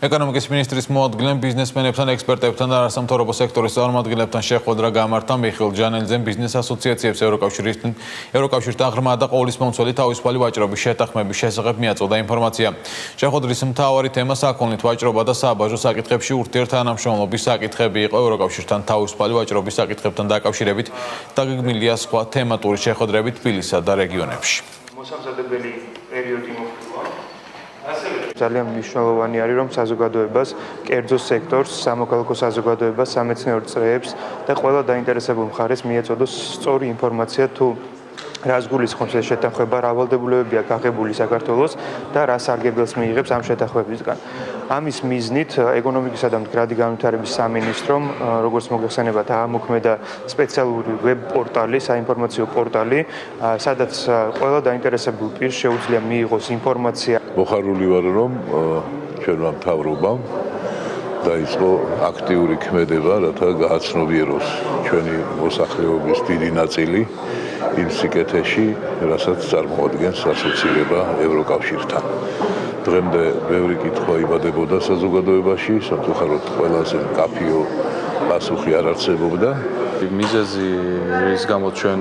ეკონომიკის ministris მოადგილემ ბიზნესმენებთან, ექსპერტებთან და არასამთავრობო სექტორის წარმომადგენლებთან შეხვედრა გამართა მიხეილ ჯანელიძემ ბიზნეს ასოციაციებს ევროკავშირთან ღრმა და ყოვლისმომცველი თავისუფალი ვაჭრობის შეთანხმების შესახებ მიაწოდა ინფორმაცია. შეხვედრის მთავარი თემა საქონლით ვაჭრობა და საბაჟო საკითხებში ურთიერთთანამშრომლობის საკითხები იყო. ევროკავშირთან თავისუფალი ვაჭრობის საკითხებთან დაკავშირებით დაგეგმილია სხვა თემატური შეხვედრები თბილისსა და რეგიონებში. მოსამზადებელი პერიოდი მოხდება. ძალიან მნიშვნელოვანი არის, რომ საზოგადოებას, კერძო სექტორს, სამოქალაქო საზოგადოებას, სამეცნიერო წრეებს და ყველა დაინტერესებულ მხარეს მიეწოდოს სწორი ინფორმაცია თუ რას გულისხმობს ეს შეთანხმება, რა ვალდებულებებია გაღებული საქართველოს და რა სარგებელს მიიღებს ამ შეთანხმებისგან. ამის მიზნით ეკონომიკისა და მდგრადი განვითარების სამინისტრომ, როგორც მოგეხსენებათ, აამოქმედა სპეციალური ვებ პორტალი, საინფორმაციო პორტალი, სადაც ყველა დაინტერესებულ პირს შეუძლია მიიღოს ინფორმაცია. მოხარული ვარ, რომ ჩვენმა მთავრობამ დაიწყო აქტიური ქმედება, რათა გააცნობიეროს ჩვენი მოსახლეობის დიდი ნაწილი იმ სიკეთეში, რასაც წარმოადგენს ასოცირება ევროკავშირთან. დღემდე ბევრი კითხვა იბადებოდა საზოგადოებაში, სამწუხაროდ ყველაზე მკაფიო პასუხი არ არსებობდა. მიზეზი რის გამოც ჩვენ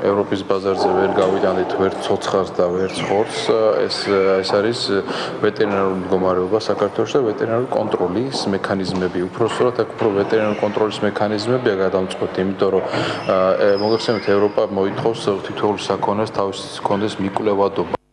ევროპის ბაზარზე ვერ გავიტანით ვერც ცოცხალს და ვერც ხორცს, ეს არის ვეტერინარული მდგომარეობა საქართველოში და ვეტერინარული კონტროლის მექანიზმები. უпроსტად აქ უფრო ვეტერინარული კონტროლის მექანიზმებია გადამწყვეტი, იმიტომ რომ მოგეხსენებათ ევროპა მოითხოვს თითოეულ საქონელს თავის კონდეს მიკვლევადობა.